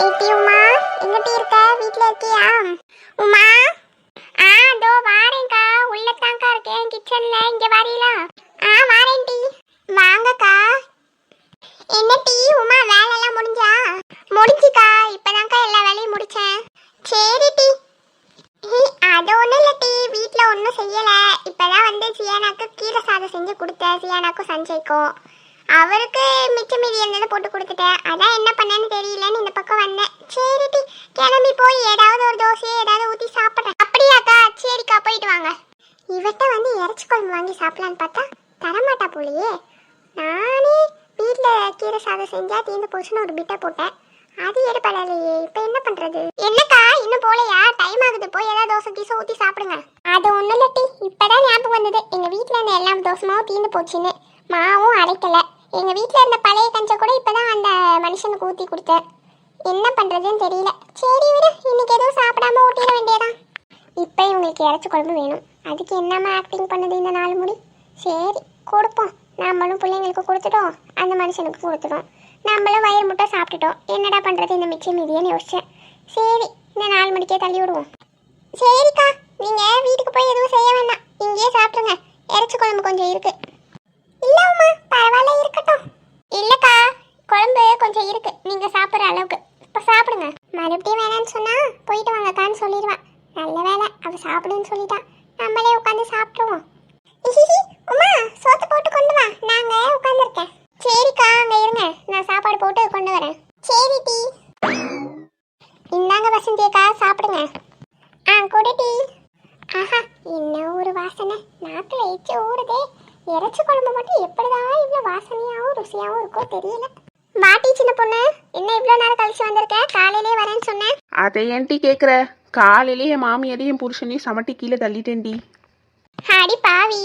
ஏட்டி உமா, எங்கட்டி இருக்க? வீட்ல இருக்கியா? உமா, தோ வாரேன்க்கா. உள்ளதான்க்கா இருக்கேன், கிச்சன்ல. இங்க வரீங்களா? வாரேன் டி. வாங்கக்கா. என்ன டி உமா, வேலையெல்லாம் முடிஞ்சா? முடிஞ்சுக்கா, இப்பதான்க்கா எல்லா வேலையும் முடிச்சேன். சரி டி. அது ஒன்றும் இல்லை டி, வீட்டில் ஒன்றும் செய்யலை. இப்போதான் வந்து சியானாக்கு கீரை சாதம் செஞ்சு கொடுத்தேன், சியானாக்கும் சஞ்சய்க்கும். அவருக்கு மிச்ச மீதி இருந்ததை போட்டு கொடுத்துட்டேன். அதான் என்ன பண்ணேன்னு தெரியலன்னு இந்த பக்கம் வந்தேன். சரி டி, கிளம்பி போய் ஏதாவது ஒரு தோசையை ஏதாவது ஊற்றி சாப்பிட்றேன். அப்படியாக்கா? சரிக்கா, போயிட்டு வாங்க. இவட்ட வந்து இறைச்சி குழம்பு வாங்கி சாப்பிடலான்னு பார்த்தா தரமாட்டா போலியே. நானே வீட்டில் கீரை சாதம் செஞ்சா தீர்ந்து போச்சுன்னு ஒரு பிட்டை போட்டேன். அது ஏற்படலையே. இப்போ என்ன பண்ணுறது? என்னக்கா இன்னும் போலையா? டைம் ஆகுது, போய் ஏதாவது தோசை கீசை ஊற்றி சாப்பிடுங்க. அது ஒன்றும் இல்லை டி, இப்போதான் ஞாபகம் வந்தது. எங்கள் வீட்டில் இருந்த எல்லா தோசைமாவும் தீர்ந்து போச்சுன்னு. மாவும் அரைக்கலை. எங்கள் வீட்டில் இருந்த பழைய கஞ்சை கூட இப்போ தான் அந்த மனுஷனுக்கு ஊற்றி கொடுத்தேன். என்ன பண்ணுறதுன்னு தெரியல. சரி விடு, இன்னைக்கு எதுவும் சாப்பிடாம ஊட்டிட வேண்டியதான். இப்போ இவங்களுக்கு இறைச்சி குழம்பு வேணும். அதுக்கு என்னம்மா ஆக்டிங் பண்ணுது இந்த 4 முடி? சரி கொடுப்போம். நம்மளும் பிள்ளைங்களுக்கு கொடுத்துட்டோம், அந்த மனுஷனுக்கு கொடுத்துட்டோம், நம்மளும் வயிறு முட்டை சாப்பிட்டுட்டோம். என்னடா பண்ணுறது இந்த மிச்சம் மீதியன்னு யோசிச்சேன். சரி, இந்த 4 மணிக்கே தள்ளி விடுவோம். சரிக்கா, நீங்கள் வீட்டுக்கு போய் எதுவும் செய்ய வேண்டாம், இங்கேயே சாப்பிட்ருங்க. இறைச்சி குழம்பு கொஞ்சம் இருக்குது. இல்லம்மா, பரவாயில்ல, இருக்கட்டும். இல்லக்கா, குழம்பு கொஞ்சம் இருக்கு, நீங்க சாப்பிட்ற அளவுக்கு. இப்ப சாப்பிடுங்க. மறுபடியும் வேணான்னு சொன்னா போயிட்டு வாங்கக்கான்னு சொல்லிடுவான். நல்ல வேலை, அவ சாப்பிடுன்னு சொல்லிட்டான். நம்மளே உட்காந்து சாப்பிட்டுருவோம். உமா, சோத்து போட்டு கொண்டு வா, நாங்க உட்காந்துருக்கேன். சரிக்கா, அங்க இருங்க, நான் சாப்பாடு போட்டு கொண்டு வரேன். சரி டி. இந்தாங்க வசந்தியக்கா, சாப்பிடுங்க. கொடு டி. ஆஹா, என்ன ஒரு வாசனை, நாக்கில் எச்சு ஊறுதே. இறைச்சி குழம்பு மட்டும் எப்படிதான் இவ்வளோ வாசனையாகவும் ருசியாகவும் இருக்கோ தெரியல. மாட்டி சின்ன பொண்ணு, என்ன இவ்வளோ நேரம் கழிச்சு வந்திருக்க? காலையிலே வரேன்னு சொன்னேன். அதை ஏன்டி கேட்குற? காலையிலே என் மாமியாரையும் புருஷனையும் சமட்டி கீழே தள்ளிட்டேன்டி. அடி பாவி.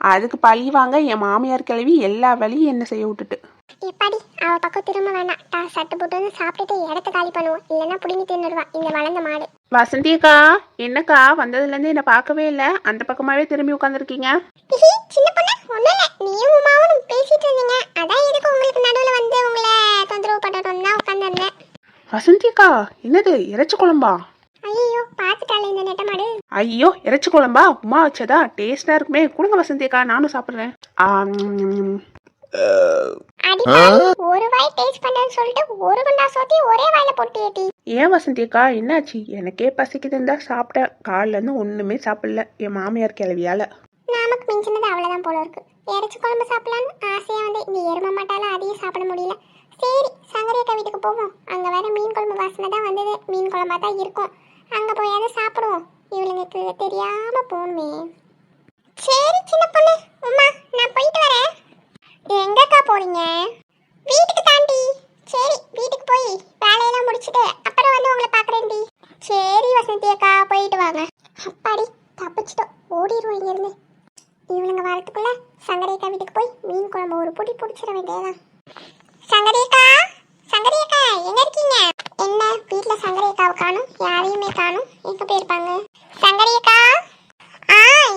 அதுக்கு பழி வாங்க என் மாமியார் கிளவி எல்லா வேலையும் என்ன செய்ய விட்டுட்டு. எப்பாடி, அவ பக்கம் திரும்ப வேணாம். சட்டு போட்டு வந்து சாப்பிட்டுட்டு இடத்த காலி பண்ணுவோம், இல்லைன்னா புடிங்கி தின்னுடுவா இந்த வளர்ந்த மாடு. வசந்தியக்கா, என்னக்கா வந்ததுலேருந்து என்னை பார்க்கவே இல்லை, அந்த பக்கமாவே திரும்பி உட்காந்துருக்கீங்க? சின்ன பொண்ணு, ஒன்றும் இல்லை, நீயும் உமாவும் பேசிட்டு இருந்தீங்க, அதான் எதுக்கு உங்களுக்கு நடுவில் வந்து உங்களை தொந்தரவு பண்ணணும் தான் உட்காந்துருந்தேன். வசந்தியக்கா, என்னது இறைச்சி குழம்பா? ஐயோ, பார்த்துட்டாலே இந்த நெட்ட மாடு. ஐயோ, இறைச்சி குழம்பா? உமா வச்சதா? டேஸ்டா இருக்குமே, கொடுங்க வசந்தியக்கா, நானும் சாப்பிட்றேன். ஒரு வாய் டேஸ்ட் பண்ணேன்னு சொல்லிட்டு ஒரு குண்டா சோத்தி ஒரே வாயில போட்டியேட்டி. ஏன் வசந்தியக்கா, என்னாச்சு? எனக்கே பசிக்குதுன்னு தான் சாப்பிட்டேன், காலிலேருந்து ஒன்றுமே சாப்பிடல என் மாமியார் கிளவியால. நமக்கு மிஞ்சினது அவ்வளோதான் போல இருக்கு. இறைச்சி குழம்பு சாப்பிடலான்னு ஆசையாக வந்து இந்த எரும மாட்டால அதையும் சாப்பிட முடியல. சரி, சங்கரியக்கா வீட்டுக்கு போவோம். அங்கே வேற மீன் குழம்பு வாசனை தான் வந்தது. மீன் குழம்பா தான் இருக்கும், அங்கே போயாவது சாப்பிடுவோம். இவளுங்களுக்கு தெரியாம போகணுமே. சரி சின்ன பொண்ணு, உமா நான் போயிட்டு வரேன். எங்கக்கா போறீங்க? வீட்டுக்கு தாண்டி. சரி, வீட்டுக்கு போய் வேலையெல்லாம் முடிச்சுட்டு அப்புறம் வந்து உங்களை பார்க்குறேன்டி. சரி வசந்தி அக்கா, போயிட்டு வாங்க. அப்பாடி, தப்பிச்சிட்டோம், ஓடிடுவோம் இங்கேருந்து. இவனுங்க வரத்துக்குள்ள சங்கரியக்கா வீட்டுக்கு போய் மீன் குழம்பு ஒரு பொடி பிடிச்சிட வேண்டியதான். சங்கரியக்கா, சங்கரியக்கா எங்க இருக்கீங்க? என்ன வீட்டில் சங்கரியக்காவை காணும், யாரையுமே காணும், எங்க போயிருப்பாங்க? சங்கரியக்கா,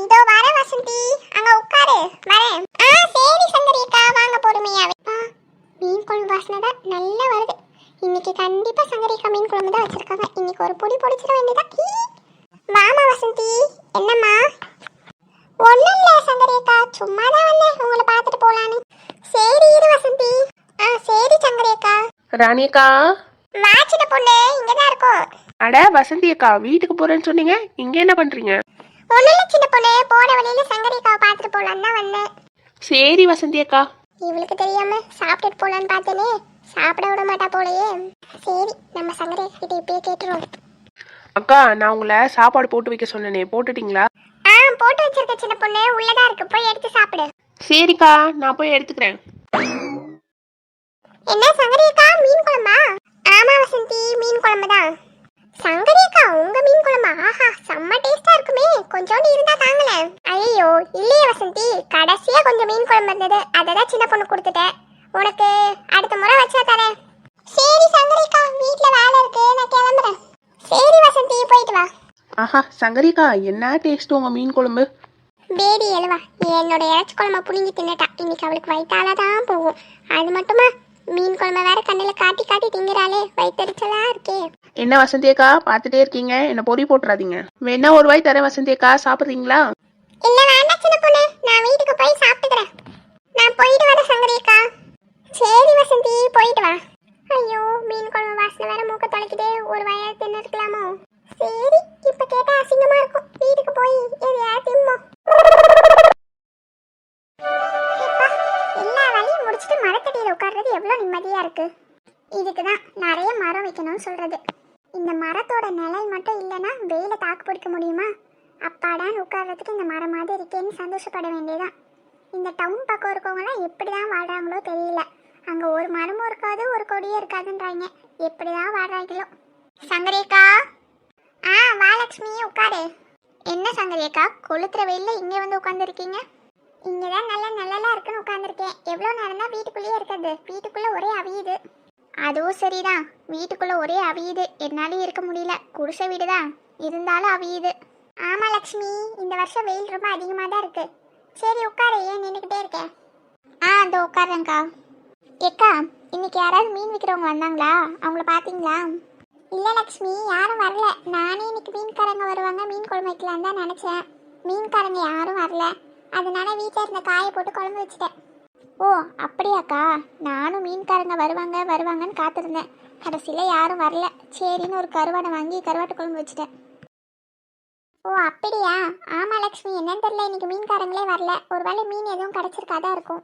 இதோ வர வசந்தி, அங்க உட்காரு, வரேன். சரி சங்கரியக்கா, வாங்க பொறுமையாவே. மீன் குழம்பு வாசனை தான் நல்லா வருது. இன்னைக்கு கண்டிப்பா சங்கரியக்கா மீன் குழம்பு தான் வச்சிருக்காங்க. இன்னைக்கு ஒரு பொடி பொடிச்சிட வேண்டியதான். வாமா வசந்தி. என்னம்மா? ஒன்றும் இல்லை சங்கரியக்கா, சும்மா தான் வந்தேன் உங்களை பார்த்துட்டு போகலான்னு. சரி இரு வசந்தி. சரி சங்கரியக்கா. ராணியக்கா, மாச்சிட்ட பொண்ணு இங்கே தான் இருக்கோம். அட வசந்தியக்கா, வீட்டுக்கு போறேன்னு சொன்னீங்க, இங்க என்ன பண்றீங்க? ஒன்றும் இல்லை சின்ன பொண்ணு, போன வழியில சங்கரியக்காவை பார்த்துட்டு போகலான்னு தான் வந்தேன். சரி வசந்தியக்கா. இவளுக்கு தெரியாம சாப்பிட்டுட்டு போலான்னு பார்த்தேனே, சாப்பிட விட மாட்டா போலயே. சரி, நம்ம சங்கரியக்கா கிட்ட இப்பயே கேட்டுருவோம். அக்கா, நான் உங்களை சாப்பாடு போட்டு வைக்க சொன்னேனே, போட்டுட்டீங்களா? போட்டு வச்சிருக்க சின்ன பொண்ணு, உள்ளதா இருக்கு, போய் எடுத்து சாப்பிடு. சரிக்கா, நான் போய் எடுத்துக்கிறேன். என்ன சங்கரியக்கா, மீன் குழம்பா? ஆமா வசந்தி, மீன் குழம்பு தான். சங்கரியக்கா, உங்க மீன் குழம்பா? ஆஹா, செம்ம டேஸ்டா இருக்குமே, கொஞ்சோண்டு இருந்தா தாங்கல. ஐயோ இல்லையே வசந்தி, கடைசியா கொஞ்சம் மீன் குழம்பு இருந்தது, அதை தான் சின்ன பொண்ணு கொடுத்துட்டேன். உனக்கு அடுத்த முறை வச்சா தரேன். சரி சங்கரியக்கா, வீட்டுல வேலை இருக்கு, நான் கிளம்புறேன். சரி வசந்தி, போயிட்டு வா. ஆஹா, சங்கரிக்கா, என்ன டேஸ்ட் உங்க மீன் குழம்பு. பேடி எழுவா, என்னோட இறைச்சி குழம்பு புளிங்கி தின்னுட்டா. இன்னைக்கு அவளுக்கு வயிற்றால தான் போகும். அது மட்டுமா மீன் குழம்பு வேற கண்ணில் காட்டி காட்டி திங்கிறாளே, வயிற்றுச்சலா இருக்கே. என்ன வசந்தி அக்கா பார்த்துட்டே இருக்கீங்க, என்ன பொறி போட்டுறாதீங்க. வேணா ஒரு வாய் தரேன் வசந்தி அக்கா, சாப்பிட்றீங்களா? இல்ல வேண்டாம் சின்ன பொண்ணு, நான் வீட்டுக்கு போய் சாப்பிட்டுக்கிறேன். நான் போயிட்டு வரேன் சங்கரிக்கா. சரி வசந்தி, போயிட்டு வா. ஐயோ, மீன் குழம்பு வாசனை வேற மூக்க தொலைக்குதே, ஒரு வாயா தின்னு இருக்கலாமோ? சரி, இப்ப கேட்டா அசிங்கமா இருக்கும். வீட்டுக்கு போய் எதையா திம்மோ. எல்லா வேலையும் முடிச்சுட்டு மரத்தடியில உட்கார்றது எவ்வளவு நிம்மதியா இருக்கு. இதுக்குதான் நிறைய மரம் வைக்கணும்னு சொல்றது. இந்த மரத்தோட நிழல் மட்டும் இல்லைன்னா வெயில தாக்கு பிடிக்க முடியுமா? அப்பாடான்னு உட்கார்றதுக்கு இந்த மரமாவது இருக்கேன்னு சந்தோஷப்பட வேண்டியதான். இந்த டவுன் பக்கம் இருக்கவங்களாம் எப்படிதான் வாழ்றாங்களோ தெரியல. அங்க ஒரு மரமும் இருக்காது, ஒரு கொடியும் இருக்காதுன்றாங்க. எப்படிதான் வாழ்றாங்களோ. சங்கரேக்கா. வாலட்சுமி உட்காரு. என்ன சங்கரேக்கா, கொளுத்துற வெயில்ல இங்கே வந்து உட்காந்துருக்கீங்க? இங்கதான் நல்ல நல்லலா இருக்குன்னு உட்காந்துருக்கேன். எவ்வளவு நேரம் தான் வீட்டுக்குள்ளேயே இருக்கிறது? வீட்டுக்குள்ள ஒரே அவியுது. அதுவும் சரிதான், வீட்டுக்குள்ள ஒரே அவியுது, என்னாலும் இருக்க முடியல. குடிசை வீடுதான், இருந்தாலும் அவியுது. ஆமா லட்சுமி, இந்த வருஷம் வெயில் ரொம்ப அதிகமாக தான் இருக்கு. சரி உட்காரு, ஏன் நின்றுக்கிட்டே இருக்கேன்? அந்த உட்காருங்கக்கா. ஏக்கா, இன்னைக்கு யாராவது மீன் விற்கிறவங்க வந்தாங்களா? அவங்கள பார்த்தீங்களா? இல்லை லக்ஷ்மி, யாரும் வரல. நானே இன்னைக்கு மீன்காரங்க வருவாங்க, மீன் குழம்பு வைக்கலான்னு தான் நினச்சேன். மீன்காரங்க யாரும் வரல, அதனால வீட்டில் இருந்த காயை போட்டு குழம்பு வச்சுட்டேன். ஓ அப்படியாக்கா, நானும் மீன்காரங்க வருவாங்கன்னு காத்திருந்தேன். கடைசியில் யாரும் வரல. சரின்னு ஒரு கருவாடை வாங்கி கருவாட்டு குழம்பு வச்சுட்டேன். ஓ அப்படியா? ஆமாம் லக்ஷ்மி, என்னன்னு தெரியல, இன்னைக்கு மீன்காரங்களே வரல. ஒருவேளை மீன் எதுவும் கிடச்சிருக்காதான் இருக்கும்.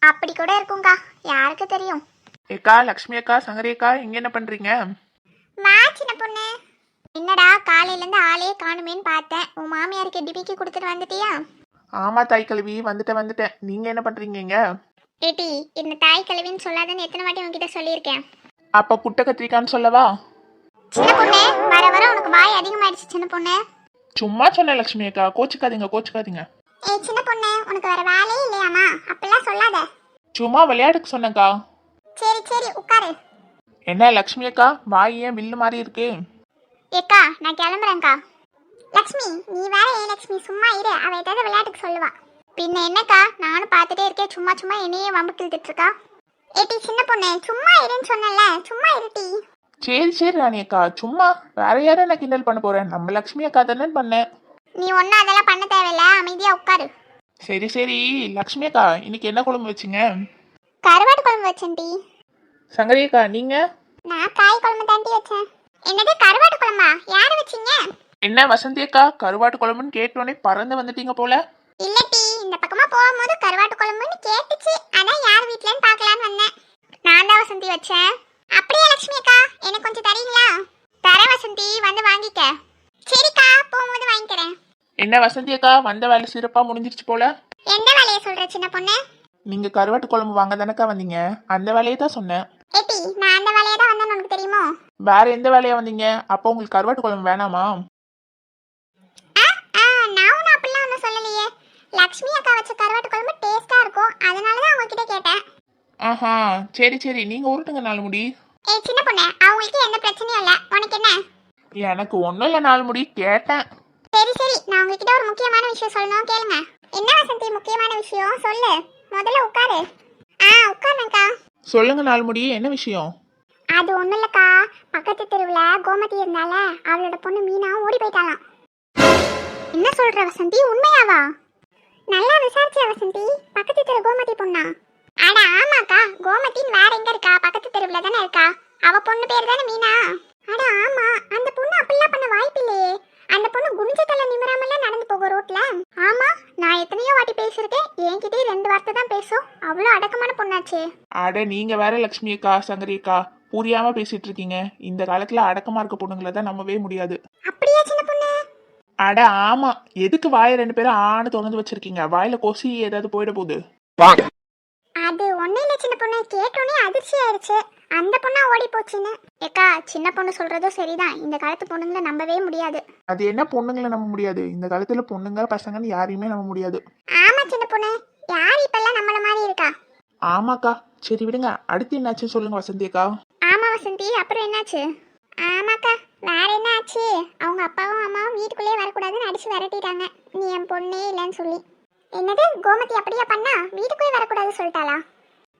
அப்படி கூட இருக்கும்க்கா, யாருக்கு தெரியும். ஏக்கா லக்ஷ்மி அக்கா, சங்கரி அக்கா, இங்க என்ன பண்றீங்க? வா சின்ன பொண்ணு. என்னடா காலையிலேருந்து ஆளே காணுமேன்னு பார்த்தேன். உன் மாமியாருக்கு டிபிக்கு கொடுத்துட்டு வந்துட்டியா? ஆமா தாய் கழுவி, வந்துட்டேன். நீங்க என்ன பண்றீங்க? ஏட்டி, என்ன தாய் கழுவின்னு சொல்லாதன்னு எத்தனை வாட்டி உன்கிட்ட சொல்லியிருக்கேன். அப்ப குட்டை கத்திரிக்கான்னு சொல்லவா? சின்ன பொண்ணு, வர வர உனக்கு வாய் அதிகமாயிடுச்சு சின்ன பொண்ணு. சும்மா சொன்ன லக்ஷ்மி அக்கா, கோச்சுக்காதீங்க. ஏய் சின்ன பொண்ணு, உனக்கு வேற வேலையே இல்லையாமா? அப்படிலாம் சொல்லாத. சும்மா விளையாட்டுக்கு சொன்னேக்கா. சரி உட்காரு. என்ன லக்ஷ்மி அக்கா, வாய் ஏன் வில்லு மாதிரி இருக்கு? ஏக்கா நான் கிளம்புறேன்க்கா. லக்ஷ்மி நீ வேற. லக்ஷ்மி சும்மா இரு, அவ ஏதாவது விளையாட்டுக்கு சொல்லுவா. பின்ன என்னக்கா, நானும் பார்த்துட்டே இருக்கேன், சும்மா என்னையே வம்புக்கு இழுத்துட்டு இருக்கா. ஏட்டி சின்ன பொண்ணு, சும்மா இருன்னு சொன்னல, சும்மா இருட்டி. சரி ராணி அக்கா, சும்மா. வேற யாரும் நான் கிண்டல் பண்ண போறேன்? நம்ம லக்ஷ்மி அக்கா தானே பண்ணேன். நீ ஒன்னும் அதெல்லாம் பண்ண தேவையில்ல, அமைதியா உட்காரு. சரி லக்ஷ்மி அக்கா, இன்னைக்கு என்ன குழம்பு வச்சிங்க? கருவாட்டு குழம்பு வச்சேன் டி. சங்கரி அக்கா நீங்க? நான் காய் குழம்பு தாண்டி வச்சேன். என்னது கருவாட்டு குழம்பா? யாரு வச்சீங்க? என்ன வசந்தி அக்கா, கருவாட்டு குழம்புன்னு கேட்டோன்னே பறந்து வந்துட்டீங்க போல. இல்ல டி, இந்த பக்கமா போகும்போது கருவாட்டு குழம்புன்னு கேட்டுச்சு, அதான் யார் வீட்லன்னு பார்க்கலான்னு வந்தேன். நான் தான் வசந்தி வச்சேன். அப்படியே லட்சுமி அக்கா, எனக்கு கொஞ்சம் தரீங்களா? தரேன் வசந்தி, வந்து வாங்கிக்க. சரிக்கா, போகும்போது வாங்கிக்கிறேன். என்ன வசந்தி அக்கா, வந்த வேலை சிறப்பா முடிஞ்சிருச்சு போல. எந்த வேலையை சொல்ற சின்ன பொண்ணு? நீங்க கருவாட்டு குழம்பு வாங்க தானக்கா வந்தீங்க, அந்த வேலையை தான் சொன்னேன். ஏட்டி, நான் அந்த வேலையை தான் வந்தேன்னு உனக்கு தெரியுமோ? வேற எந்த வேலையா வந்தீங்க? அப்போ உங்களுக்கு கருவாட்டு குழம்பு வேணாமா? நான் ஒன்றும் அப்படிலாம் ஒன்றும் சொல்லலையே. லக்ஷ்மி அக்கா வச்ச கருவாட்டு குழம்பு டேஸ்டா இருக்கும், அதனால தான் உங்ககிட்ட கேட்டேன். ஆஹா, சரி நீங்க உருட்டுங்க நாலு முடி. ஏய் சின்ன பொண்ணு, அவங்களுக்கு எந்த பிரச்சனையும் இல்லை, உனக்கு என்ன? எனக்கு ஒன்றும் இல்லை, நாலு முடி கேட்டேன். சரி, நான் உங்ககிட்ட ஒரு முக்கியமான விஷயம் சொல்லணும், கேளுங்க. என்ன வசந்தி முக்கியமான விஷயம்? சொல்லு, முதல்ல உட்காரு. உட்காருங்கக்கா. சொல்லுங்க நாலு முடி, என்ன விஷயம்? அது ஒன்றும் இல்லைக்கா, பக்கத்து தெருவில் கோமதி இருந்தால, அவளோட பொண்ணு மீனா ஓடி போயிட்டாலாம். என்ன சொல்ற வசந்தி, உண்மையாவா? நல்லா விசாரிச்ச வசந்தி, பக்கத்து தெரு கோமதி பொண்ணா? அட ஆமாக்கா, கோமதின்னு வேற எங்க இருக்கா? பக்கத்து தெருவில் தானே இருக்கா. அவ பொண்ணு பேர் தானே மீனா. அட ஆமா, அந்த பொண்ணு அப்படிலாம் பண்ண வாய்ப்பில்லையே. அந்த பொண்ணு குனிஞ்ச தலை நிமிராமலாம் நடந்து போகும் ரோட்ல. ஆமா, நான் எத்தனையோ வாட்டி பேசியிருக்கேன், என்கிட்டே 2 வார்த்தை தான் பேசும். அவ்வளோ அடக்கமான பொண்ணாச்சே. அட நீங்க வேற லக்ஷ்மி அக்கா, சங்கரி அக்கா, புரியாம பேசிட்டு இருக்கீங்க. இந்த காலத்துல அடக்கமா இருக்க பொண்ணுங்களை தான் நம்பவே முடியாது. அப்படியா சின்ன பொண்ணு? அட ஆமா, எதுக்கு வாயை 2 பேரும் ஆணு திறந்து வச்சிருக்கீங்க? வாயில கொசி ஏதாவது போயிட போகுது. அது ஒன்னும் இல்லை சின்ன பொண்ணு, கேட்டோன்னே அதிர்ச்சி ஆயிடுச்சு. அந்த பொண்ணா ஓடி போச்சுன்னு. ஏக்கா, சின்ன பொண்ணு சொல்றதும் சரிதான், இந்த காலத்து பொண்ணுங்களை நம்பவே முடியாது. அது என்ன பொண்ணுங்களை நம்ப முடியாது? இந்த காலத்துல பொண்ணுங்க பசங்கன்னு யாரையுமே நம்ப முடியாது. ஆமா சின்ன பொண்ணு, யார் இப்பெல்லாம் நம்மள மாதிரி இருக்கா? ஆமாக்கா, சரி விடுங்க. அடுத்து என்னாச்சு சொல்லுங்க வசந்தி அக்கா. ஆமா வசந்தி, அப்புறம் என்னாச்சு? ஆமாக்கா, வேற என்ன ஆச்சு? அவங்க அப்பாவும் அம்மாவும் வீட்டுக்குள்ளே வரக்கூடாதுன்னு அடிச்சு விரட்டிட்டாங்க, நீ என் பொண்ணே இல்லைன்னு சொல்லி. என்னது, கோமதி அப்படியா பண்ணா? வீட்டுக்குள்ளே வரக்கூடாது சொல்லிட்டாளா?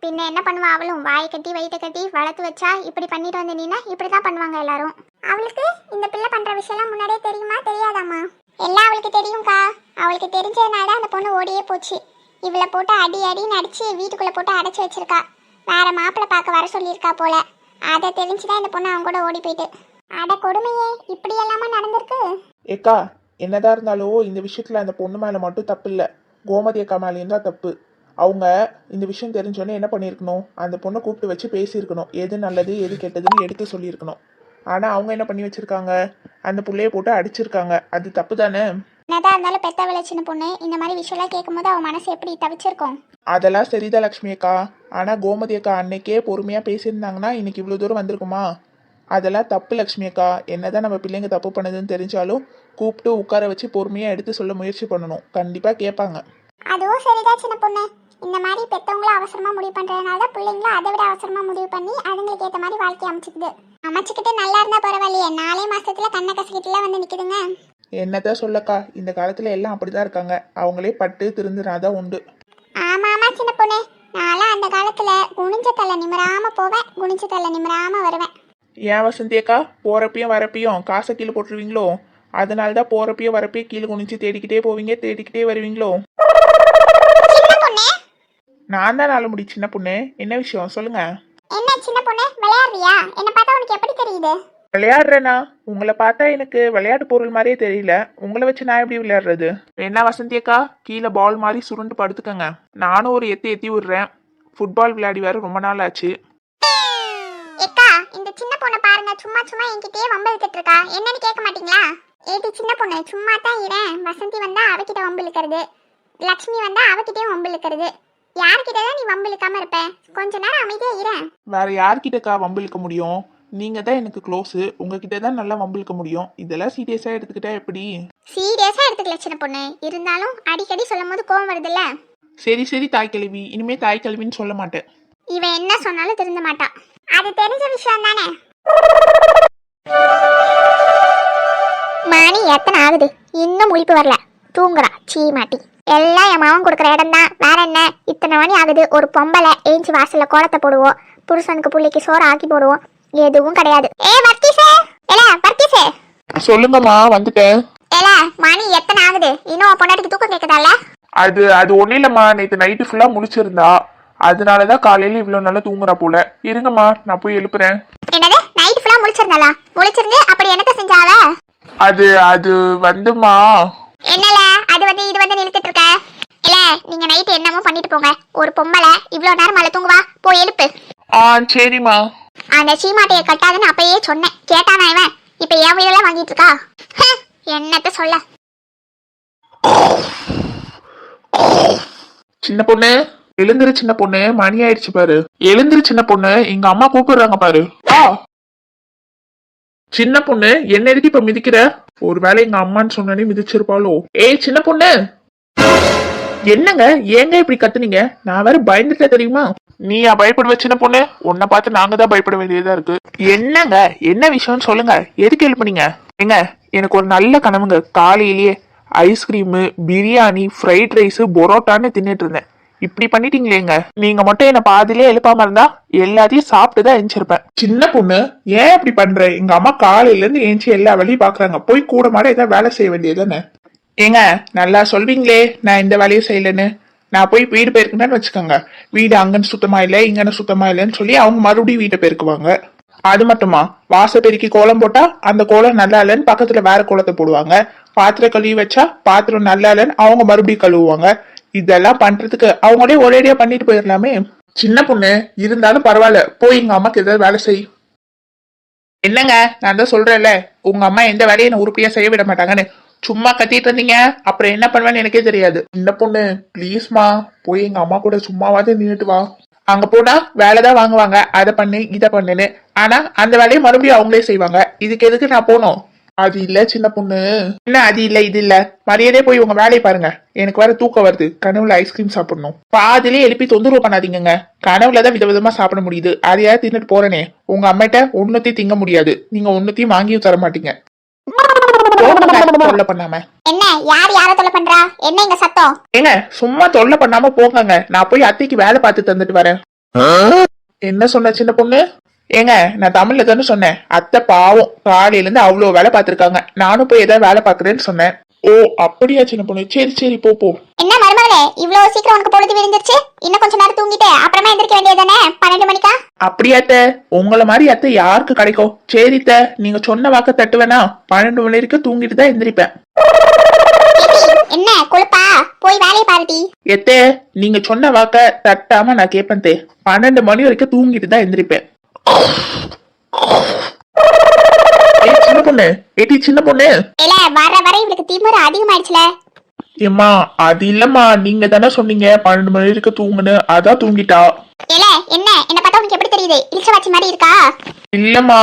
பின்ன என்ன பண்ணுவா அவளும்? வாயை கட்டி வயிற்ற கட்டி வளர்த்து வச்சா இப்படி பண்ணிட்டு வந்து நீனா இப்படி தான் பண்ணுவாங்க எல்லாரும். அவளுக்கு இந்த பிள்ளை பண்ற விஷயம்லாம் முன்னாடியே தெரியுமா தெரியாதாம்மா? எல்லாம் அவளுக்கு தெரியும்க்கா. அவளுக்கு தெரிஞ்சதுனால அந்த பொண்ணு ஓடியே போச்சு. இவளை போட்டு அடி அடின்னு அடிச்சு வீட்டுக்குள்ள போட்டு அடைச்சி வச்சிருக்கா. வேற மாப்பிள்ளை பார்க்க வர சொல்லியிருக்கா போல. அதை தெரிஞ்சுதான் இந்த பொண்ணு அவங்க கூட ஓடி போயிட்டு. அட கொடுமையே, இப்படி எல்லாமா நடந்திருக்கு? ஏக்கா, என்னதான் இருந்தாலும் இந்த விஷயத்துல அந்த பொண்ணு மேல மட்டும் தப்பு இல்லை, கோமதி அக்கா மேலேயும் தான் தப்பு. அவங்க இந்த விஷயம் தெரிஞ்சோன்னே என்ன பண்ணியிருக்கணும், அந்த பொண்ணை கூப்பிட்டு வச்சு பேசியிருக்கணும், எது நல்லது எது கெட்டதுன்னு எடுத்து சொல்லியிருக்கணும். ஆனால் அவங்க என்ன பண்ணி வச்சிருக்காங்க, அந்த புள்ளைய போட்டு அடிச்சிருக்காங்க. அது தப்பு தானே? என்னதான் இருந்தாலும் பெத்த விளைச்சின பொண்ணு இந்த மாதிரி விஷயம்லாம் கேட்கும்போது அவன் மனசு எப்படி தவிச்சிருக்கும்? அதெல்லாம் சரிதான் லக்ஷ்மி அக்கா. ஆனால் கோமதி அக்கா அன்னைக்கே பொறுமையாக பேசியிருந்தாங்கன்னா இன்னைக்கு இவ்வளோ தூரம் வந்திருக்குமா? அதெல்லாம் தப்பு லக்ஷ்மி அக்கா. என்னதான் நம்ம பிள்ளைங்க தப்பு பண்ணுதுன்னு தெரிஞ்சாலும் கூப்பிட்டு உட்கார வச்சு பொறுமையாக எடுத்து சொல்ல முயற்சி பண்ணணும். கண்டிப்பாக கேட்பாங்க. அதுவும் சரிதான் சின்ன பொண்ணு. இந்த மாதிரி பெத்தவங்களும் அவசரமா முடிவு பண்றதுனால தான் பிள்ளைங்களும் அதை விட அவசரமா முடிவு பண்ணி அதுங்களுக்கு ஏற்ற மாதிரி வாழ்க்கை அமைச்சுக்கிட்டு நல்லா இருந்தா பரவாயில்லையே, 4 மாசத்துல கண்ணை கசக்கிட்டுலாம் வந்து நிக்குதுங்க. என்னதான் சொல்லக்கா, இந்த காலத்துல எல்லாம் அப்படிதான் இருக்காங்க. அவங்களே பட்டு திருந்துனாதான் உண்டு. ஆமா ஆமா சின்ன பொண்ணு, நான்லாம் அந்த காலத்துல குனிஞ்ச தலை நிமிராம போவேன், குனிஞ்ச தலை நிமிராம வருவேன். ஏன் வசந்தி அக்கா, போறப்பையும் வரப்பையும் காசை கீழே போட்டுருவீங்களோ? அதனால தான் போறப்பையும் வரப்பையும் கீழே குனிஞ்சு தேடிக்கிட்டே போவீங்க, தேடிக்கிட்டே வருவீங்களோ? நான் தான் நாள முடி சின்ன பொண்ணு. என்ன விஷயம் சொல்லுங்க. என்ன சின்ன பொண்ணு, விளையாடுறியா? என்ன பார்த்தா உனக்கு எப்படி தெரியுது? விளையாடுறேனா? உங்களை பார்த்தா எனக்கு விளையாட்டு பொருள் மாதிரியே தெரியல. உங்களை வச்சு நான் எப்படி விளையாடுறது? என்ன வசந்தி அக்கா, கீழே பால் மாதிரி சுருண்டு படுத்துக்கங்க. நானும் ஒரு எத்தி விடுறேன். ஃபுட்பால் விளையாடி வேற ரொம்ப நாள் ஆச்சு. ஏக்கா, இந்த சின்ன பொண்ணை பாருங்க, சும்மா சும்மா என்கிட்டயே வம்பு இழுத்துட்டு இருக்கா. என்னன்னு கேட்க மாட்டீங்களா? ஏடி சின்ன பொண்ணு, சும்மா தான் இரேன். வசந்தி வந்தா அவகிட்ட வம்பு இழுக்கிறது, லக்ஷ்மி வந்தா அவகிட்டயும் வம்பு இழுக்கிறது. யார்கிட்டதான் நீ வம்பு இழுக்காம இருப்ப? கொஞ்ச நேரம் அமைதியா இரேன். வேற யார்கிட்டக்கா வம்பு இழுக்க முடியும்? நீங்க தான் எனக்கு க்ளோஸ், உங்ககிட்ட தான் நல்லா வம்பு இழுக்க முடியும். இதெல்லாம் சீரியஸா எடுத்துக்கிட்டா எப்படி? சீரியஸா எடுத்துக்கல சின்ன பொண்ணு, இருந்தாலும் அடிக்கடி சொல்லும் போது கோவம் வருதுல்ல. சரி தாய் கிழவி, இனிமே தாய் கிழவின்னு சொல்ல மாட்டேன். இவன் என்ன சொன்னாலும் திருந்த மாட்டான், அது தெரிஞ்ச விஷயம் தானே. மணி எத்தனை ஆகுது, இன்னும் முழிப்பு வரல, தூங்குறா சீமாட்டி. எல்லாம் என் மாவன் கொடுக்குற இடம் தான், வேற என்ன? இத்தனை மணி ஆகுது, ஒரு பொம்பளை ஏஞ்சி வாசல்ல கோலத்தை போடுவோம், புருஷனுக்கு புள்ளைக்கு சோறு ஆக்கி போடுவோம், எதுவும் கிடையாது. சொல்லுங்கம்மா, வந்துட்டேன். மணி எத்தனை ஆகுது, இன்னும் பொண்டாட்டிக்கு தூக்கம் கேட்குதால? அது ஒன்னும் இல்லம்மா, நேற்று நைட்டு ஃபுல்லா முழிச்சிருந்தா, அதனாலதான் காலையில இவ்வளவு நல்லா தூங்குறா போல. இருங்கம்மா, நான் போய் எழுப்புறேன். என்னது, நைட் ஃபுல்லா முழிச்சிருந்தாளா? முழிச்சிருந்து அப்படி என்னத்த செஞ்சாவ? அது வந்துமா. என்னல அது வந்து இது வந்து நிறுத்திட்டு இருக்க? இல்ல, நீங்க நைட் என்னமோ பண்ணிட்டு போங்க. ஒரு பொம்பளை இவ்வளவு நேரம் மேல தூங்குவா? போய் எழுப்பு. சரிம்மா. அந்த சீமாட்டையை கட்டாதுன்னு அப்பயே சொன்னேன், கேட்டானா இவன்? இப்ப என் வீடெல்லாம் வாங்கிட்டு இருக்கா. என்னத்த சொல்ல. சின்ன பொண்ணு எழுந்திரு, சின்ன பொண்ணு, மணி ஆயிடுச்சு பாரு. எழுந்திரு சின்ன பொண்ணு, எங்க அம்மா கூப்பிடுறாங்க பாரு. சின்ன பொண்ணு, என்ன எதுக்கு இப்ப மிதிக்கிற? ஒருவேளை எங்க அம்மான்னு சொன்னே மிதிச்சிருப்பாளோ? ஏய் சின்ன பொண்ணு, என்னங்க ஏங்க இப்படி கத்துனீங்க? நான் வேற பயந்துட்ட தெரியுமா? நீயா பயப்படுவ சின்ன பொண்ணு? உன்னை பார்த்து நாங்க தான் பயப்பட வேண்டியதா இருக்கு. என்னங்க, என்ன விஷயம்னு சொல்லுங்க. எதுக்கு எழுப்புனீங்க? ஏங்க, எனக்கு ஒரு நல்ல கனவுங்க. காலையிலேயே ஐஸ்கிரீமு, பிரியாணி, ஃப்ரைட் ரைஸ், பொரோட்டான்னு தின்னுட்டு இருந்தேன். இப்படி பண்ணிட்டீங்களேங்க. நீங்க மட்டும் என்ன பாதிலே எழுப்பாம இருந்தா எல்லாத்தையும் சாப்பிட்டுதான் எழுந்திருப்பேன். சின்ன பொண்ணு, ஏன் இப்படி பண்ற? எங்க அம்மா காலையில இருந்து ஏஞ்சி எல்லா வேலையும் பாக்குறாங்க. போய் கூட மாட ஏதாவது வேலை செய்ய வேண்டியதுதானே? ஏங்க, நல்லா சொல்வீங்களே நான் இந்த வேலையை செய்யலன்னு. நான் போய் வீடு போயிருக்கேன்னு வச்சுக்கோங்க, வீடு அங்கன்னு சுத்தமா இல்லை இங்கன்னு சுத்தமா இல்லைன்னு சொல்லி அவங்க மறுபடியும் வீட்டை பெருக்குவாங்க. அது மட்டுமா, வாச பெருக்கி கோலம் போட்டா அந்த கோலம் நல்லா இல்லைன்னு பக்கத்துல வேற கோலத்தை போடுவாங்க. பாத்திரம் கழுவி வச்சா பாத்திரம் நல்லா இல்லைன்னு அவங்க மறுபடியும் கழுவுவாங்க. இதெல்லாம் பண்றதுக்கு அவங்களே ஒரேடியா பண்ணிட்டு போயிடலாமே. சின்ன பொண்ணு, இருந்தாலும் பரவாயில்ல, போய் எங்க அம்மாக்கு ஏதாவது வேலை செய். என்னங்க, நான் தான் சொல்றேன்ல, உங்க அம்மா எந்த வேலையும் என்ன உருப்படியா செய்ய விட மாட்டாங்கன்னு. சும்மா கத்திட்டு இருந்தீங்க, அப்புறம் என்ன பண்ணுவேன்னு எனக்கே தெரியாது. சின்ன பொண்ணு ப்ளீஸ்மா, போய் எங்க அம்மா கூட சும்மாவாது நின்றுட்டு வா. அங்க போனா வேலைதான் வாங்குவாங்க, அதை பண்ணு இதை பண்ணுன்னு. ஆனா அந்த வேலையை மறுபடியும் அவங்களே செய்வாங்க. இதுக்கு எதுக்கு நான் போனோம்? அது இல்ல சின்ன பொண்ணு. என்ன அது இல்ல இது இல்ல, மரியாதையே போய் உங்க வேலையை பாருங்க. எனக்கு வேற தூக்கம் வருது, கனவுல ஐஸ்கிரீம் சாப்பிடணும். பாதிலே எழுப்பி தொந்தரவு பண்ணாதீங்க. கனவுலதான் விதவிதமா சாப்பிட முடியுது, அதையாவது தின்னுட்டு போறேனே. உங்க அம்மிட்ட ஒன்னத்தையும் திங்க முடியாது, நீங்க ஒன்னத்தையும் வாங்கியும் தர மாட்டீங்க. தொல்லை பண்ணாம என்ன, யார் யார தொல்லை பண்றா? என்ன இங்க சத்தம்? ஏங்க, சும்மா தொல்லை பண்ணாம போங்க. நான் போய் அத்தைக்கு வேலை பார்த்து தந்துட்டு வரேன். என்ன சொன்ன சின்ன பொண்ணு? ஏங்க நான் தமிழ்ல தானே சொன்னேன். அத்தை பாவம் காலையில இருந்து அவ்வளவு வேலை பார்த்திருக்காங்க. நானும் போய் ஏதாவது வேலை பார்க்கறேன்னு சொன்னேன். ஓ அப்படியா சின்ன பொண்ணு, சரி சரி போ போ. என்ன மருமகளே இவ்வளவு சீக்கிரம் உனக்கு பொழுது விழுந்துருச்சு? இன்னும் கொஞ்ச நேரம் தூங்கிட்டு அப்புறமா எந்திரிக்க வேண்டியதானே? 12 மணிக்கா? அப்படியாத்த உங்களை மாதிரி அத்தை யாருக்கு கிடைக்கும்? சரித்த நீங்க சொன்ன வாக்க தட்டுவேனா? 12 மணி வரைக்கும் தூங்கிட்டு தான் எந்திரிப்பேன். என்ன கொழுப்பா? போய் வேலையை பாருடி. எத்தே நீங்க சொன்ன வாக்க தட்டாம நான் கேட்பேன் தே. 12 மணி வரைக்கும் தூங்கிட்டு தான் எந்திரிப்பேன். சின்ன பொண்ணு, ஏடி சின்ன பொண்ணு. இல்ல வர வர இவளுக்கு திமிரு அதிகமாயிடுச்சுல. ஏம்மா அது இல்லம்மா, நீங்க தானே சொன்னீங்க 12 மணி வரைக்கும் தூங்குன்னு, அதான் தூங்கிட்டா. இல்ல என்ன என்ன பார்த்தா உனக்கு எப்படி தெரியுது? இளிச்சவாச்சி மாதிரி இருக்கா? இல்லம்மா.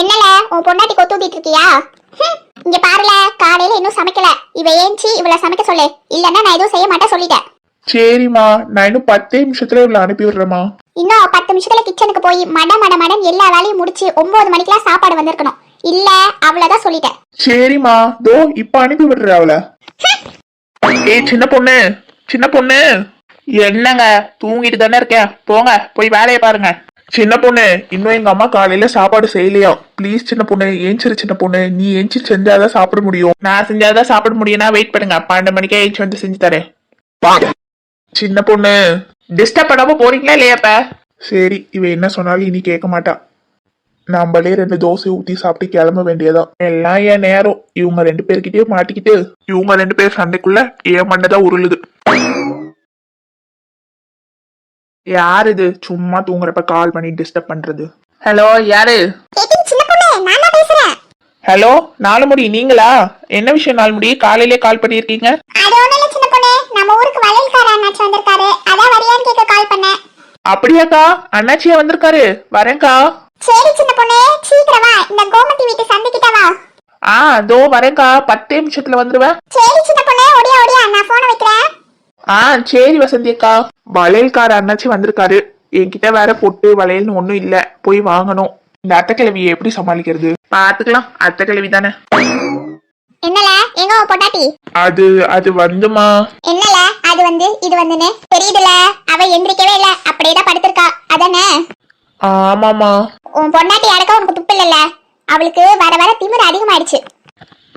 என்னல உன் பொண்டாட்டி கொத்தூத்திட்டு இருக்கியா? இங்க பாருல, காலையில இன்னும் சமைக்கல. இவ ஏஞ்சி இவள சமைக்க சொல்லு, இல்லன்னா நான் எதுவும் செய்ய மாட்டேன் சொல்லிட்டேன். சரிம்மா, நான் இன்னும் 10 நிமிஷத்துல இவளை அனுப்பி விடுறேம்மா. இன்னும் 10 நிமிஷத்துல கிச்சனுக்கு போய் மடம் எல்லா வேலையும் முடிச்சு 9 மணிக்கெல்லாம் சாப்பாடு வந்திருக்கணும். இல்ல அவ்வளவுதான் சொல்லிட்டேன். சரிம்மா, தோ இப்ப அனுப்பி விடுற அவளை. ஏய் சின்ன பொண்ணு, சின்ன பொண்ணு. என்னங்க தூங்கிட்டு தானே இருக்கேன், போங்க போய் வேலையை பாருங்க. சின்ன பொண்ணு, இன்னும் எங்க அம்மா காலையில சாப்பாடு செய்யலையா? ப்ளீஸ் சின்ன பொண்ணு ஏஞ்சிரு. சின்ன பொண்ணு நீ ஏஞ்சி செஞ்சாதான் சாப்பிட முடியும். நான் செஞ்சாதான் சாப்பிட முடியும்னா வெயிட் பண்ணுங்க, 12 மணிக்கே ஏஞ்சி வந்து செஞ்சு தரேன். சின்ன பொண்ணு டிஸ்டர்ப் பண்ணாம போறீங்களா இல்லையாப்ப? சரி, இவ என்ன சொன்னாலும் இனி கேட்க மாட்டா. நம்மளே 2 தோசை ஊத்தி சாப்பிட்டு கிளம்ப வேண்டியதான். எல்லாம் என் நேரம். இவங்க 2 பேர்கிட்டயே மாட்டிக்கிட்டு இவங்க 2 பேர் சண்டைக்குள்ள என் மண்டதான் உருளுது. யாரு இது சும்மா தூங்குறப்ப கால் பண்ணி டிஸ்டர்ப் பண்றது? ஹலோ யாரு? ஹலோ நாலுமுடி நீங்களா? என்ன விஷயம் நாலுமுடி, காலையிலே கால் பண்ணிருக்கீங்க? நம்ம ஊருக்கு வளையல்கார அண்ணாச்சி வந்திருக்காரு, அதான் வரியான்னு கேட்க கால் பண்ணேன். அப்படியாக்கா, அண்ணாச்சியா வந்திருக்காரு, வரேன்க்கா. சரி சின்ன பொண்ணே சீக்கிரம் வா, இந்த கோமதி வீட்டு சந்திக்கிட்ட வா. தோ வரேன்க்கா, 10 நிமிஷத்துல வந்துருவேன். சரி சின்ன பொண்ணே ஓடியா ஓடியா, நான் போனை வைக்கிறேன். சரி வசந்தி அக்கா. வளையல்கார அண்ணாச்சி வந்திருக்காரு. என்கிட்ட வேற பொட்டு வளையல்னு ஒண்ணும் இல்ல, போய் வாங்கணும். இந்த அத்தைக்கிழவியை எப்படி சமாளிக்கிறது? பாத்துக்கலாம், அத்தைக்கிழவி தானே. என்னல எங்க பொண்டாட்டி? அது வந்துமா. என்னல அது வந்து இது வந்துன்னு தெரியுதுல, அவ எந்திரிக்கவே இல்ல, அப்படியே படுத்திருக்கா அதானே? ஆமாமா. உன் பொண்டாட்டி அடக்க உனக்கு துப்பு இல்லல, அவளுக்கு வர வர திமிரு அதிகமாயிடுச்சு.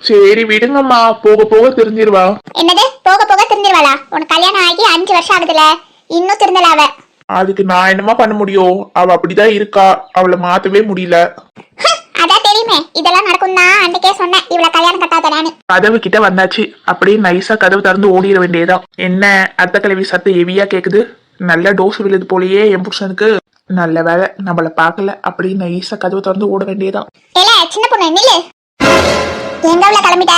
சரி விடுங்கம்மா, போக போக தெரிஞ்சிருவா. என்னது போக போக தெரிஞ்சிருவாளா? உனக்கு கல்யாணம் ஆகி 5 வருஷம் ஆகுதுல, இன்னும் திருந்தல அவ. அதுக்கு நான் என்னமா பண்ண முடியும்? அவ அப்படிதான் இருக்கா, அவளை மாத்தவே முடியல. அதான் தெரியுமே, இதெல்லாம் நடக்கும் தான் அன்னைக்கே சொன்னேன் இவ்வளவு கல்யாணம் கட்டாதடான்னு. கதவு கிட்ட வந்தாச்சு, அப்படியே நைஸா கதவு திறந்து ஓடிட வேண்டியதான். என்ன அத்தைக்கிழவி சத்து ஹெவியா கேக்குது? நல்ல டோஸ் விழுது போலயே என் புருஷனுக்கு. நல்ல வேலை நம்மள பாக்கல, அப்படியே நைஸா கதவு திறந்து ஓட வேண்டியதான். ஏல சின்ன பொண்ணு நில்லு, எங்க உள்ள கிளம்பிட்ட?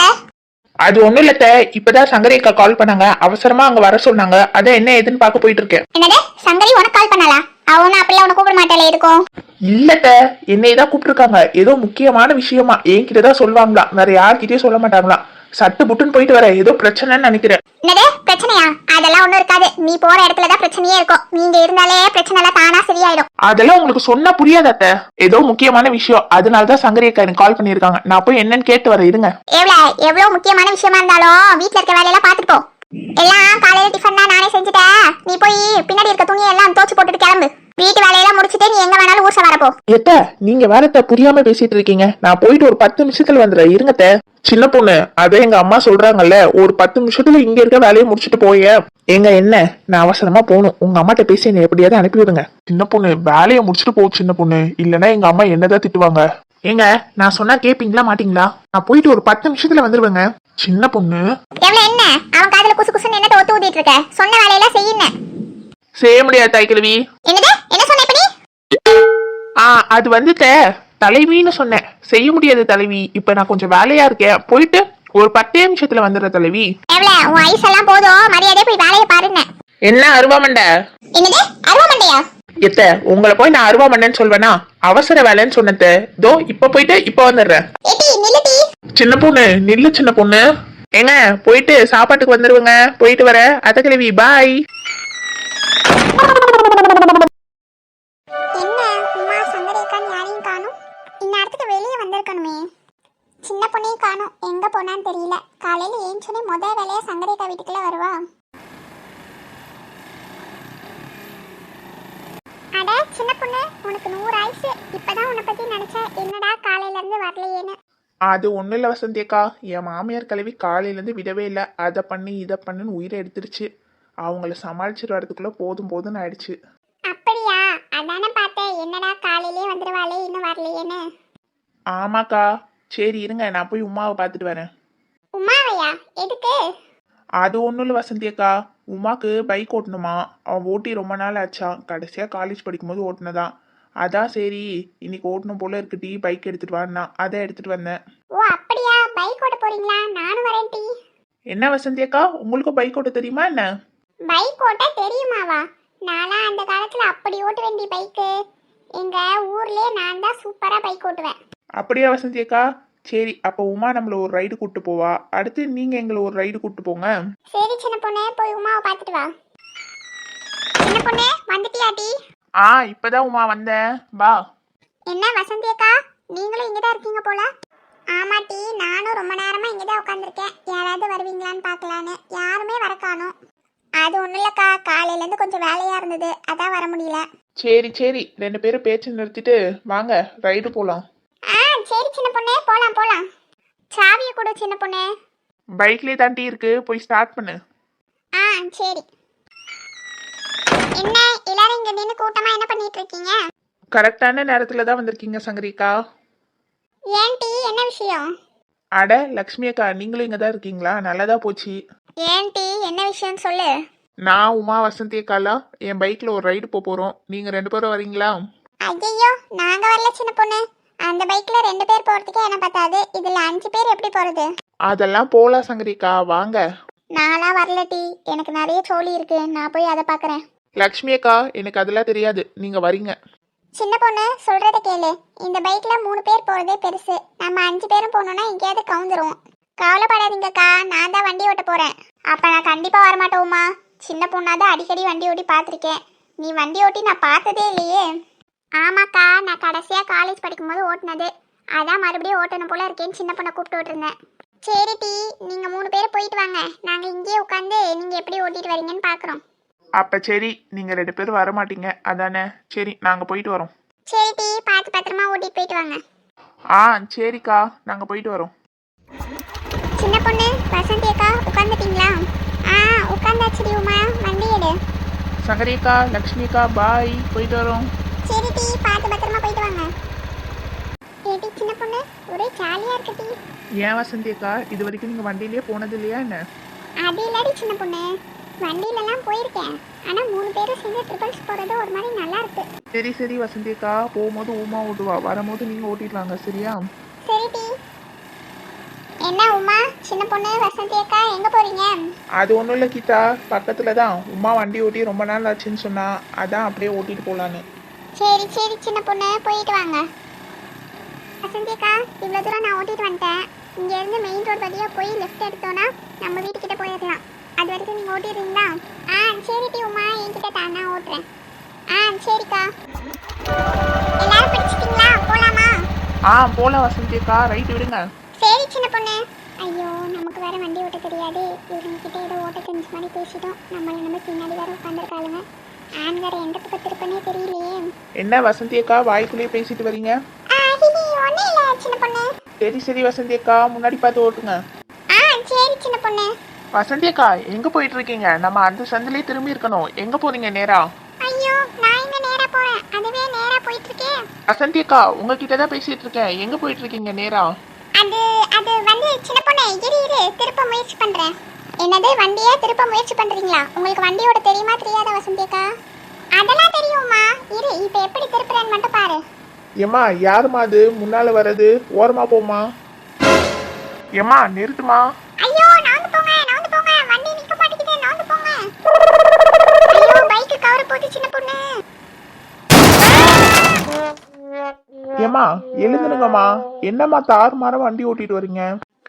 அது ஒண்ணும் இல்லத்த, இப்பதான் சங்கரி அக்கா கால் பண்ணாங்க, அவசரமா அங்க வர சொன்னாங்க, அதான் என்ன ஏதுன்னு பாக்க போயிட்டு இருக்கேன். என்னது சங்கரி உனக்கு கால் பண்ணாளா? அவனும் அப்படியே உனக்கு கூப்பிட மாட்டாளே இருக்கும். இல்லத்த, என்னையதான் கூப்பிட்டுருக்காங்க, ஏதோ முக்கியமான விஷயமா என்கிட்டதான் சொல்லுவாங்களா, வேற யார்கிட்டயும் சொல்ல மாட்டாங்களா. சட்டு புட்டுன்னு போயிட்டு வர, ஏதோ பிரச்சனைன்னு நினைக்கிறேன். என்னது பிரச்சனையா? அதெல்லாம் ஒண்ணும் இருக்காது, நீ போற இடத்துலதான் பிரச்சனையே இருக்கும். நீங்க இருந்தாலே பிரச்சனை எல்லாம் தானா சரியாயிடும். அதெல்லாம் உங்களுக்கு சொன்னா புரியாத அத்தை, ஏதோ முக்கியமான விஷயம், அதனாலதான் சங்கரி அக்கா எனக்கு கால் பண்ணிருக்காங்க. நான் போய் என்னன்னு கேட்டு வரேன் இருங்க. எவ்வளவு முக்கியமான விஷயமா இருந்தாலும் வீட்டுல இருக்க வேலையெல்லாம் பாத்துட்டு போ. எல்லாம் காலையில டிஃபன் தான் நானே செஞ்சுட்டேன், நீ போய் பின்னாடி இருக்க துணியை எல்லாம் தோச்சு போட்டுட்டு கிளம்பு. வீட்டு வேலையெல்லாம் முடிச்சுட்டு நீ எங்க வேணாலும் ஊர்ச வரப்போ. எத்த நீங்க வேறத்த புரியாம பேசிட்டு இருக்கீங்க, நான் போயிட்டு ஒரு 10 நிமிஷத்துல வந்துடுறேன் இருங்கத்த. சின்ன பொண்ணு, அதே எங்க அம்மா சொல்றாங்கல்ல, ஒரு 10 நிமிஷத்துல இங்க இருக்க வேலையை முடிச்சுட்டு போய. எங்க என்ன நான் அவசரமா போகணும், உங்க அம்மாட்ட பேசி என்ன எப்படியாவது அனுப்பி விடுங்க. சின்ன பொண்ணு வேலையை முடிச்சுட்டு போ சின்ன பொண்ணு, இல்லன்னா எங்க அம்மா என்னதான் திட்டுவாங்க. ஏங்க நான் சொன்னா கேப்பீங்களா மாட்டீங்களா? நான் போயிட்டு ஒரு 10 நிமிஷத்துல வந்துருவேங்க. சின்ன பொண்ணு என்ன அவன் காதுல குசு குசுன்னு என்னத்த ஒத்து ஊதிட்டு இருக்க? சொன்ன வேலையெல்லாம் செய்யணும். செய்ய முடியாது தாய்க்கிழவி. என்னது என்ன சொன்ன இப்ப நீ? அது வந்து தலைவின்னு சொன்னேன், செய்ய முடியாது தலைவி. இப்ப நான் கொஞ்சம் வேலையா இருக்கேன், போயிட்டு ஒரு 10 நிமிஷத்துல வந்துடுற தலைவி. உன் ஐஸ் எல்லாம் போதும், மரியாதையா போய் வேலையை பாருங்க. என்ன அருவாமண்டை? என்னது அருவாமண்டையா? எத்த உங்களை போய் நான் அருவாமண்டைன்னு சொல்வேனா? அவசர வேலைன்னு சொன்னத, தோ இப்ப போயிட்டு இப்ப வந்துடுறேன். சின்ன பொண்ணு நில்லு சின்ன பொண்ணு. ஏங்க போயிட்டு சாப்பாட்டுக்கு வந்துருவங்க, போயிட்டு வர அத்தக்கிழவி பாய். என்ன உமா சங்கரேக்கான் யாரையும் காணும்? இந்நேரத்துக்கு வெளியே வந்திருக்கணுமே. சின்ன பொண்ணையும் காணும், எங்க போனான்னு தெரியல. காலையில ஏஞ்சோனே முதல் வேலையா சங்கரேக்கா வீட்டுக்குள்ள வருவா. சின்ன பொண்ணு உனக்கு 100 ஆயுசு. இப்பதான் உன்னை பத்தி நினைச்சேன், என்னடா காலையில இருந்து வரலையேன்னு. அது ஒன்றும் இல்லை வசந்தி அக்கா, என் மாமியார் கிளவி காலையிலேருந்து விடவே இல்லை. அதை பண்ணி இதை பண்ணுன்னு உயிரை எடுத்துருச்சு. அவங்கள சமாளிச்சுட்டு வரதுக்குள்ளே போதும் போதும்னு ஆயிடுச்சு. அப்படியா? அதானே பார்த்தேன், என்னடா காலையிலே வந்துருவாளே இன்னும் வரலையேன்னு. ஆமாக்கா, சரி இருங்க, நான் போய் உமாவை பார்த்துட்டு வரேன். உமாவையா? எதுக்கு? அது ஒன்றும் இல்லை வசந்தி அக்கா, உமாக்கு பைக் ஓட்டணுமா. அவன் ஓட்டி ரொம்ப நாள் ஆச்சான். கடைசியாக காலேஜ் படிக்கும்போது ஓட்டினதான். அதான் சரி இன்னைக்கு ஓட்டணும் போல இருக்கு டீ, பைக் எடுத்துட்டு வான்னா அதை எடுத்துட்டு வந்தேன். ஓ அப்படியா, பைக் ஓட்ட போறீங்களா? நானும் வரேன் டீ. என்ன வசந்தி அக்கா, உங்களுக்கும் பைக் ஓட்ட தெரியுமா என்ன? பைக் ஓட்ட தெரியுமாவா? நானா அந்த காலத்துல அப்படி ஓட்ட வேண்டிய பைக்கு. எங்க ஊர்லயே நான் தான் சூப்பரா பைக் ஓட்டுவேன். அப்படியா வசந்தி அக்கா, சரி அப்போ உமா நம்மள ஒரு ரைடு கூட்டு போவா. அடுத்து நீங்க எங்களை ஒரு ரைடு கூட்டு போங்க. சரி சின்ன பொண்ணு, போய் உமாவை பார்த்துட்டு வா. சின்ன பொண்ணு வந்துட்டியா டீ? இப்பதான் உமா வந்தேன், வா. என்ன வசந்தி அக்கா, நீங்களும் இங்கதான் இருக்கீங்க போல? ஆமா டீ, நானும் ரொம்ப நேரமா இங்கதான் உட்காந்துருக்கேன். யாராவது வருவீங்களான்னு பார்க்கலான்னு. யாருமே வர காணோம். அது ஒண்ணும் இல்லக்கா, காலையில இருந்து கொஞ்சம் வேலையா இருந்தது, அதான் வர முடியல. சரி சரி, 2 பேரும் பேச்சு நிறுத்திட்டு வாங்க ரைடு போலாம். சரி சின்ன பொண்ணு, போலாம் போலாம். சாவியை கொடு சின்ன பொண்ணு. பைக்லயே தாண்டி இருக்கு, போய் ஸ்டார்ட் பண்ணு. சரி. என்ன எல்லாரும் இங்க நின்று கூட்டமா என்ன பண்ணிட்டு இருக்கீங்க? கரெக்டான நேரத்துல தான் வந்திருக்கீங்க சங்கரிக்கா. ஏன் டீ, என்ன விஷயம்? அட லக்ஷ்மி அக்கா, நீங்களும் இங்க தான் இருக்கீங்களா? நல்லதா போச்சு. ஏன் டீ, என்ன விஷயம் சொல்லு. நான் உமா வசந்தி அக்காலா என் பைக்ல ஒரு ரைடு போறோம். நீங்க 2 பேரும் வரீங்களா? ஐயோ, நாங்க வரல சின்ன பொண்ணு. அந்த பைக்ல 2 பேர் போறதுக்கே என்ன பத்தாது, இதுல 5 பேர் எப்படி போறது? அதெல்லாம் போலாம் சங்கரிக்கா, வாங்க. நானா வரல டீ, எனக்கு நிறைய சோலி இருக்கு, நான் போய் அதை பாக்குறேன். லக்ஷ்மி அக்கா, எனக்கு அதெல்லாம் தெரியாது, நீங்க வரீங்க. சின்ன பொண்ணு சொல்றத கேளு. இந்த பைக்ல 3 பேர் போறதே பெருசு. நம்ம 5 பேரும் போனோம்னா எங்கேயாவது கவுந்துரும். கவலைப்படாதீங்கக்கா, நான் தான் வண்டி ஓட்ட போறேன். அப்ப நான் கண்டிப்பா வரமாட்டோமா. சின்ன பொண்ணாதான் அடிக்கடி வண்டி ஓட்டி பார்த்துருக்கேன். நீ வண்டி ஓட்டி நான் பார்த்ததே இல்லையே. ஆமாக்கா, நான் கடைசியா காலேஜ் படிக்கும்போது ஓட்டினது. அதான் மறுபடியும் ஓட்டணும் போல இருக்கேன்னு சின்ன பொண்ணை கூப்பிட்டு விட்டுருந்தேன். சரி டீ, நீங்க 3 பேர் போயிட்டு வாங்க. நாங்க இங்கேயே உட்காந்து நீங்க எப்படி ஓட்டிட்டு வரீங்கன்னு பாக்குறோம். அப்ப சரி, நீங்க 2 பேரும் வர மாட்டீங்க அதானே? சரி நாங்க போயிட்டு வரோம். சரி டீ, பார்த்து பத்திரமா ஓட்டிட்டு போயிட்டு வாங்க. சரிக்கா, நாங்க போயிட்டு வரோம். சின்ன பொண்ணு வசந்தி அக்கா உட்காந்துட்டீங்களா? உட்காந்தாச்சு உமா, வண்டி எடு. சங்கரிக்கா, லக்ஷ்மி அக்கா, பாய், போயிட்டு வரோம். சரி டீ, பார்த்து பத்திரமா போயிட்டு வாங்க. ஏடி சின்ன பொண்ணு, ஒரே ஜாலியா இருக்கு டீ. ஏன் வசந்தி அக்கா, இது வரைக்கும் நீங்க வண்டியிலேயே போனது இல்லையா என்ன? அது இல்லடி சின்ன பொண்ணு, வண்டியிலலாம் போயிருக்கேன். ஆனா 3 பேரும் சேர்ந்து ட்ரிபிள்ஸ் போறது ஒரு மாதிரி நல்லா இருக்கு. சரி சரி வசந்தி அக்கா, போகும்போது உமா ஓட்டுவா, வரும்போது நீங்க ஓட்டிட்டு வாங்க, சரியா? சரி டீ. என்ன உமா, சின்ன பொண்ணு வசந்தி அக்கா எங்க போறீங்க? அது ஒன்றும் இல்லை கீதா, பக்கத்துல தான். உமா வண்டி ஓட்டி ரொம்ப நாள் ஆச்சுன்னு சொன்னா, அதான் அப்படியே ஓட்டிட்டு போலான்னு. சரி சரி சின்ன பொண்ணு, போயிட்டு வாங்க. வசந்தி அக்கா, இவ்வளோ தூரம் நான் ஓட்டிட்டு வந்துட்டேன். இங்க இருந்து மெயின் ரோட் வழியா போய் லெஃப்ட் எடுத்தோன்னா நம்ம வீட்டுக்கிட்ட போயிடலாம். அது வரைக்கும் நீங்க ஓட்டிடுறீங்களா? சரி டி உமா, என்கிட்ட தான், நான் ஓட்டுறேன். சரிக்கா. எல்லாரும் பிடிச்சிட்டீங்களா? போலாமா? போலாம் வசந்தி அக்கா, ரைட் விடுங்க. சரி சின்ன பொண்ணு. ஐயோ, நமக்கு வேற வண்டி ஓட்ட தெரியாது. இவங்க கிட்ட ஏதோ ஓட்ட தெரிஞ்ச மாதிரி பேசிட்டோம். நம்மள நம்ம பின்னாடி வேற உட்காந்துருக்காளுங்க. வேற எந்த பக்கம் திருப்பனே தெரியலையே. என்ன வசந்தி அக்கா, வாய்க்குள்ளேயே பேசிட்டு வரீங்க? ஒன்னும் இல்ல சின்ன பொண்ணு. சரி சரி வசந்தி அக்கா, முன்னாடி பார்த்து ஓட்டுங்க. சரி சின்ன பொண்ணு. வசந்தி அக்கா, எங்க போயிட்டு இருக்கீங்க? நம்ம அந்த சந்திலே திரும்பி இருக்கணும். எங்க போறீங்க நேரா? ஐயோ, நான் இங்க நேரா போறேன். அதுவே நேரா போயிட்டு இருக்கேன். வசந்தி அக்கா, உங்ககிட்ட தான் பேசிட்டு இருக்கேன். எங்க போயிட்டு இருக்கீங்க நேரா? அது வந்து சின்ன பொண்ணு, இரு திருப்ப முயற்சி பண்றேன். என்னது, வண்டியை திருப்ப முயற்சி பண்றீங்களா? உங்களுக்கு வண்டியோட தெரியுமா தெரியாத வசந்தி அக்கா? அதெல்லாம் தெரியுமா. இரு, இப்ப எப்படி திருப்புறேன்னு மட்டும் பாரு. ஏம்மா, யாருமா அது முன்னால வர்றது? ஓரமா போமா. ஏம்மா நிறுத்துமா. ஐயோ, நவுந்து போங்க, வண்டி நிக்க மாட்டேங்குது, நவுந்து போங்க. ஐயோ, பைக் கவர் போட்டு சின்ன பொண்ணு. ஏம்மா எழுந்துருங்கம்மா. என்னம்மா தார் மாற வண்டி ஓட்டிட்டு வரீங்க?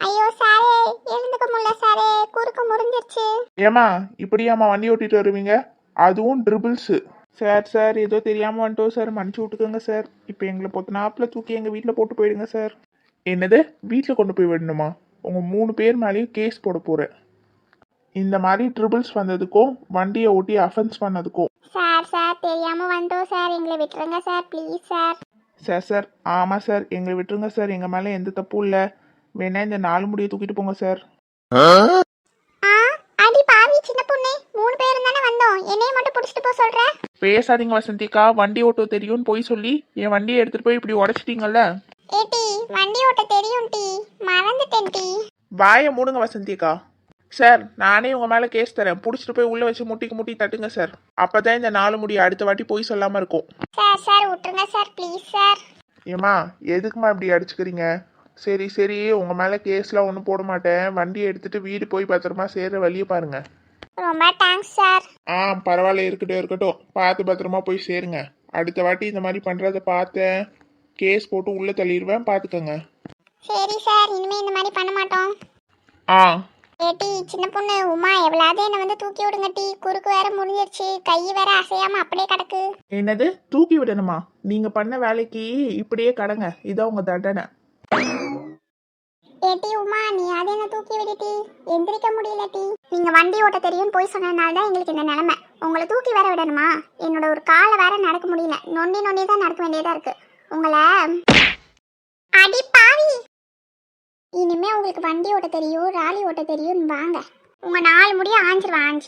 ஐயோ சாரே, எழுந்துக்க முடியல சாரே, குறுக்கு முறிஞ்சிருச்சு. ஏம்மா இப்படியாம்மா வண்டி ஓட்டிட்டு வருவீங்க? அதுவும் ட்ரிபிள்ஸ். சார் ஏதோ தெரியாம வந்துட்டோம் சார், மன்னிச்சு விட்டுக்கோங்க சார். இப்போ எங்களை பொத்தனாப்புல தூக்கி எங்க வீட்டில் போட்டு போயிடுங்க சார். என்னது, வீட்டில் கொண்டு போய் விடணுமா? உங்க 3 பேர் மேலேயும் கேஸ் போட போறேன். இந்த மாதிரி ட்ரிபிள்ஸ் வந்ததுக்கும் வண்டியை ஓட்டி அஃபென்ஸ் பண்ணதுக்கும். சார் தெரியாம வந்தோம் சார், எங்களை விட்டுருங்க சார், ப்ளீஸ் சார். சார் ஆமாம் சார், எங்களை விட்டுருங்க சார், எங்கள் மேலே எந்த தப்பும் இல்லை. வேணா இந்த 4 முடியை தூக்கிட்டு போங்க சார். ஆ அடி பாவி சின்ன பொண்ணு, 3 பேரும் தானே வந்தோம், என்னைய மட்டும் பிடிச்சிட்டு போக சொல்ற? பேசாதீங்க வசந்திக்கா, வண்டி ஓட்ட தெரியும்னு போய் சொல்லி என் வண்டியை எடுத்துகிட்டு போய் இப்படி உடச்சிட்டீங்கல்ல. ஏட்டி வண்டி ஓட்ட தெரியும் டி, மறந்துட்டேன் டி. வாயை மூடுங்க வசந்திக்கா. சார் நானே உங்கள் மேலே கேஸ் தரேன், பிடிச்சிட்டு போய் உள்ளே வச்சு முட்டி தட்டுங்க சார். அப்போ தான் இந்த 4 முடி அடுத்த வாட்டி போய் சொல்லாமல் இருக்கும். சார் விட்டுருங்க சார், ப்ளீஸ் சார். ஏம்மா எதுக்குமா இப்படி அடிச்சுக்கிறீங்க? சரி உங்கள் மேலே கேஸ்லாம் ஒன்றும் போட மாட்டேன், வண்டியை எடுத்துகிட்டு வீடு போய் பத்திரமா சேர்ற வழியை பாருங்க. ரொம்ப தேங்க்ஸ் சார். பரவாயில்ல, இருக்கட்டும், பார்த்து பத்திரமா போய் சேருங்க. அடுத்த வாட்டி இந்த மாதிரி பண்ணுறத பார்த்தேன், கேஸ் போட்டு உள்ளே தள்ளிடுவேன், பார்த்துக்கோங்க. சரி சார், இனிமே இந்த மாதிரி பண்ண மாட்டோம். ஏட்டி சின்ன பொண்ணு உமா, எவ்வளவு என்னை வந்து தூக்கி விடுங்க டி, குறுக்கு வேற முடிஞ்சிருச்சு, கை வேற அசையாம அப்படியே கிடக்கு. என்னது தூக்கி விடணுமா? நீங்கள் பண்ண வேலைக்கு இப்படியே கடங்க, இதான் உங்கள் தண்டனை. ஏட்டி உமா, நீ அதை என்ன தூக்கி விடுட்டி, எந்திரிக்க முடியல டி. நீங்க வண்டி ஓட்ட தெரியும் போய் சொன்னதுனால தான் எங்களுக்கு இந்த நிலைமை. உங்களை தூக்கி வேற விடணுமா? என்னோட ஒரு காலை வேற நடக்க முடியல, நொண்டி தான் நடக்க வேண்டியதா இருக்கு. உங்களை அடி பாவி, இனிமே உங்களுக்கு வண்டி ஓட்ட தெரியும், ராலி ஓட்ட தெரியும், வாங்க உங்க 4 முடிய ஆஞ்சிருவேன்.